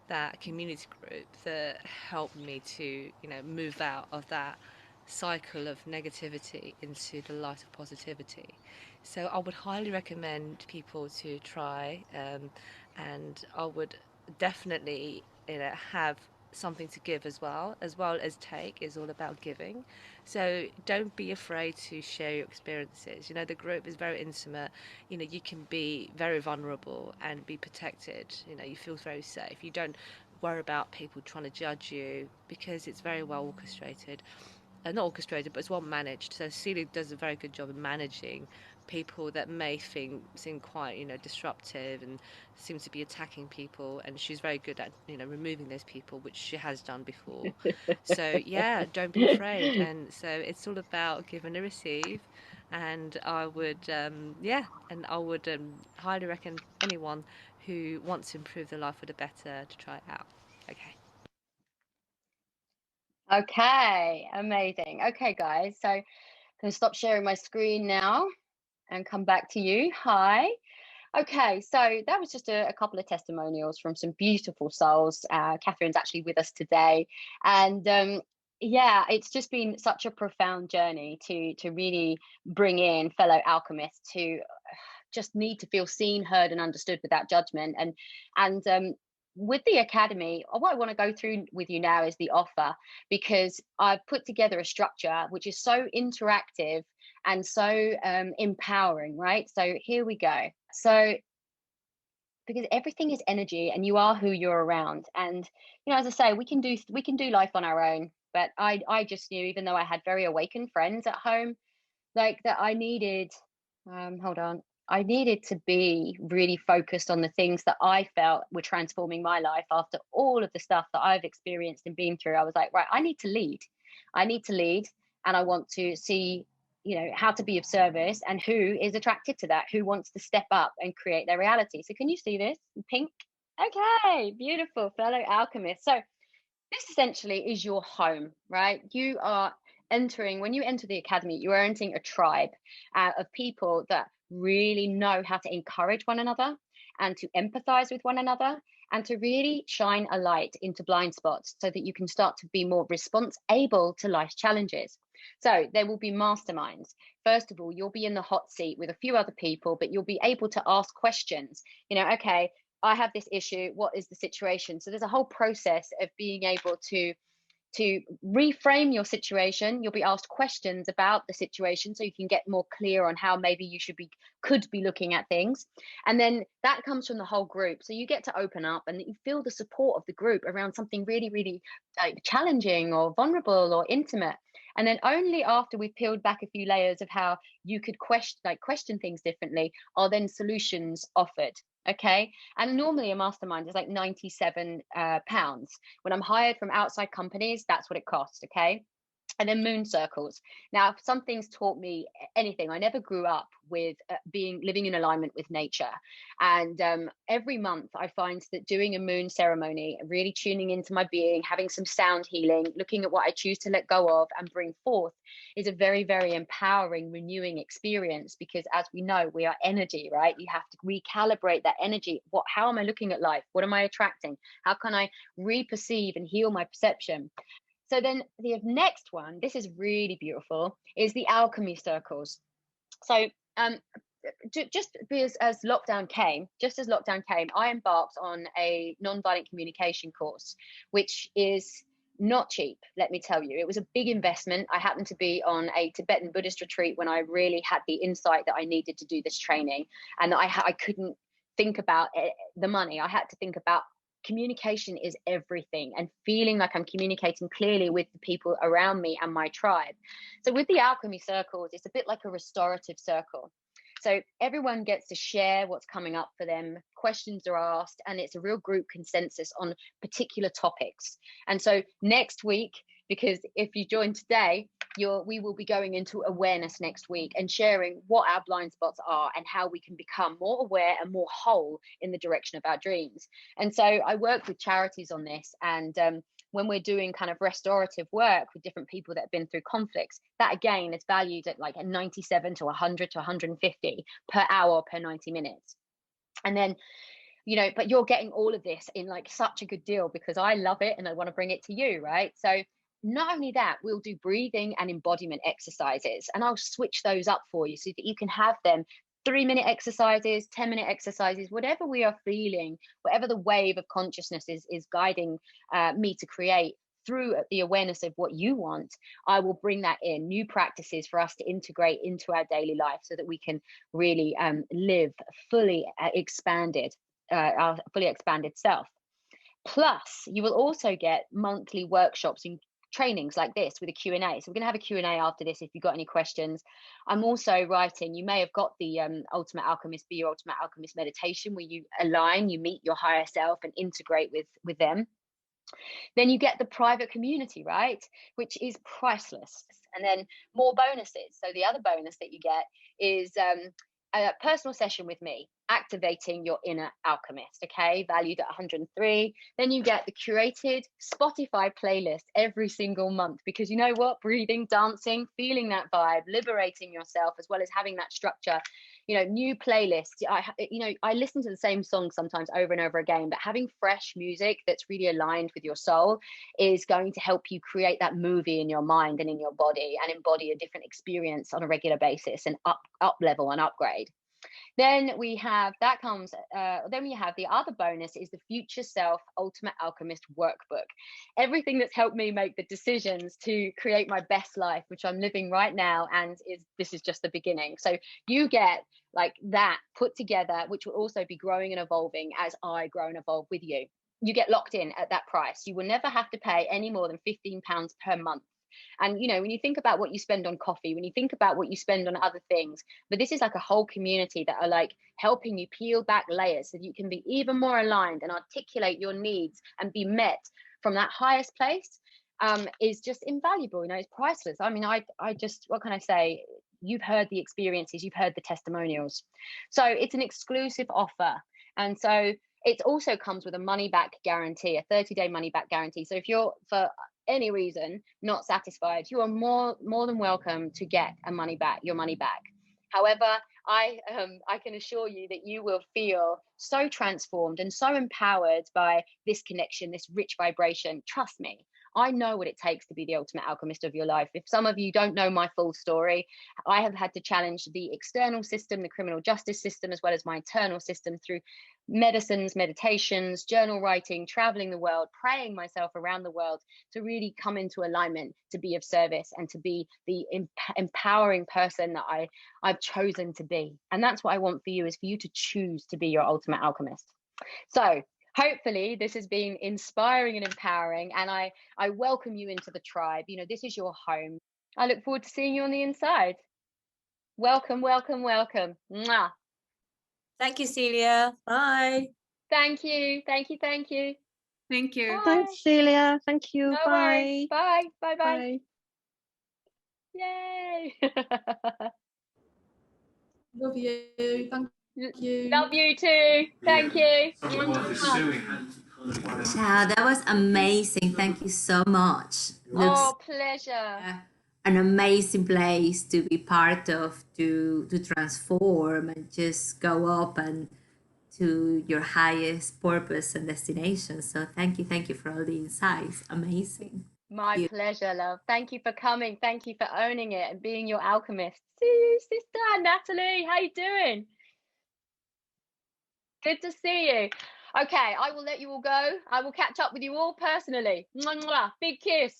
that community group that helped me to move out of that cycle of negativity into the light of positivity. So I would highly recommend people to try, and I would definitely have something to give as well as take. Is all about giving. So don't be afraid to share your experiences. The group is very intimate. You can be very vulnerable and be protected. You feel very safe. You don't worry about people trying to judge you, because it's very well orchestrated. Not orchestrated, but it's well managed. So Celia does a very good job in managing people that may seem quite disruptive and seem to be attacking people, and she's very good at removing those people, which she has done before. So yeah, don't be afraid. And so it's all about give and receive. And I would highly recommend anyone who wants to improve their life for the better to try it out. Okay. Okay, amazing. Okay, guys, so I'm going to stop sharing my screen now and come back to you. Hi. Okay, so that was just a couple of testimonials from some beautiful souls. Catherine's actually with us today, and yeah, it's just been such a profound journey to really bring in fellow alchemists who just need to feel seen, heard, and understood without judgment. And with the academy, what I want to go through with you now is the offer, because I've put together a structure which is so interactive and so empowering, right? So here we go. So because everything is energy and you are who you're around, and as I say, we can do life on our own, but I just knew, even though I had very awakened friends at home, like that I needed, hold on, I needed to be really focused on the things that I felt were transforming my life after all of the stuff that I've experienced and been through. I was like, right, I need to lead, and I want to see, how to be of service and who is attracted to that, who wants to step up and create their reality. So can you see this in pink? Okay, beautiful, fellow alchemists. So this essentially is your home, right? You are entering, when you enter the academy, you are entering a tribe of people that really know how to encourage one another and to empathize with one another and to really shine a light into blind spots so that you can start to be more able to life's challenges. So there will be masterminds. First of all, you'll be in the hot seat with a few other people, but you'll be able to ask questions. Okay, I have this issue. What is the situation? So there's a whole process of being able to reframe your situation. You'll be asked questions about the situation so you can get more clear on how maybe you could be looking at things. And then that comes from the whole group. So you get to open up and you feel the support of the group around something really, really challenging or vulnerable or intimate. And then only after we've peeled back a few layers of how you could question things differently are then solutions offered. Okay. And normally a mastermind is like £97. When I'm hired from outside companies, that's what it costs. Okay. And then moon circles. Now, if something's taught me anything, I never grew up with living in alignment with nature. And every month I find that doing a moon ceremony, really tuning into my being, having some sound healing, looking at what I choose to let go of and bring forth, is a very, very empowering, renewing experience. Because as we know, we are energy, right? You have to recalibrate that energy. How am I looking at life? What am I attracting? How can I reperceive and heal my perception? So then the next one, this is really beautiful, is the alchemy circles. So just because as lockdown came, I embarked on a non-violent communication course, which is not cheap, let me tell you. It was a big investment. I happened to be on a Tibetan Buddhist retreat when I really had the insight that I needed to do this training, and that I couldn't think about the money. I had to think about communication is everything, and feeling like I'm communicating clearly with the people around me and my tribe. So with the alchemy circles, it's a bit like a restorative circle. So everyone gets to share what's coming up for them. Questions are asked, and it's a real group consensus on particular topics. And so next week, because if you join today, we will be going into awareness next week and sharing what our blind spots are and how we can become more aware and more whole in the direction of our dreams. And so I work with charities on this, and when we're doing kind of restorative work with different people that have been through conflicts, that again is valued at like a 97 to 100 to 150 per hour per 90 minutes. And then but you're getting all of this in like such a good deal because I love it and I want to bring it to you, right? So not only that, we'll do breathing and embodiment exercises, and I'll switch those up for you so that you can have them 3-minute exercises, 10-minute exercises, whatever we are feeling, whatever the wave of consciousness is guiding me to create through the awareness of what you want. I will bring that in, new practices for us to integrate into our daily life so that we can really live fully expanded, our fully expanded self. Plus, you will also get monthly workshops and trainings like this with a Q&A. So we're going to have a Q&A after this if you've got any questions. I'm also writing, you may have got the Ultimate Alchemist, Be Your Ultimate Alchemist meditation, where you align, you meet your higher self and integrate with them. Then you get the private community, right, which is priceless. And then more bonuses. So the other bonus that you get is a personal session with me, activating your inner alchemist, okay, valued at 103. Then you get the curated Spotify playlist every single month, because you know what, breathing, dancing, feeling that vibe, liberating yourself, as well as having that structure, new playlists. I listen to the same song sometimes over and over again, but having fresh music that's really aligned with your soul is going to help you create that movie in your mind and in your body, and embody a different experience on a regular basis, and up level and upgrade. Then we have then we have the other bonus is the Future Self Ultimate Alchemist workbook. Everything that's helped me make the decisions to create my best life, which I'm living right now, and this is just the beginning. So you get like that put together, which will also be growing and evolving as I grow and evolve with you. You get locked in at that price. You will never have to pay any more than £15 per month. And when you think about what you spend on coffee, when you think about what you spend on other things, but this is like a whole community that are like helping you peel back layers so that you can be even more aligned and articulate your needs and be met from that highest place, is just invaluable. It's priceless. I mean, I just, what can I say? You've heard the experiences, you've heard the testimonials. So it's an exclusive offer. And so it also comes with a money back guarantee, a 30-day money back guarantee. So if you're, for any reason, not satisfied, you are more than welcome to get your money back. However, I can assure you that you will feel so transformed and so empowered by this connection, this rich vibration. Trust me, I know what it takes to be the ultimate alchemist of your life. If some of you don't know my full story, I have had to challenge the external system, the criminal justice system, as well as my internal system through medicines, meditations, journal writing, traveling the world, praying myself around the world to really come into alignment, to be of service, and to be the empowering person that I've chosen to be. And that's what I want for you, is for you to choose to be your ultimate alchemist. So hopefully this has been inspiring and empowering, and I welcome you into the tribe. This is your home. I look forward to seeing you on the inside. Welcome, welcome, welcome. Mwah. Thank you, Celia. Bye. Thank you. Thank you. Thank you. Thank you. Bye. Thanks, Celia. Thank you. No Bye. worries. Bye. Bye. Bye. Bye. Yay. Love you. Thank you. Love you too. Thank you. Ciao, that was amazing. Thank you so much. Oh, pleasure. An amazing place to be part of, to transform and just go up and to your highest purpose and destination. So thank you for all the insights. Amazing. My pleasure, love. Thank you for coming. Thank you for owning it and being your alchemist. See you, sister Natalie. How you doing? Good to see you. Okay, I will let you all go. I will catch up with you all personally. Mwah, mwah. Big kiss.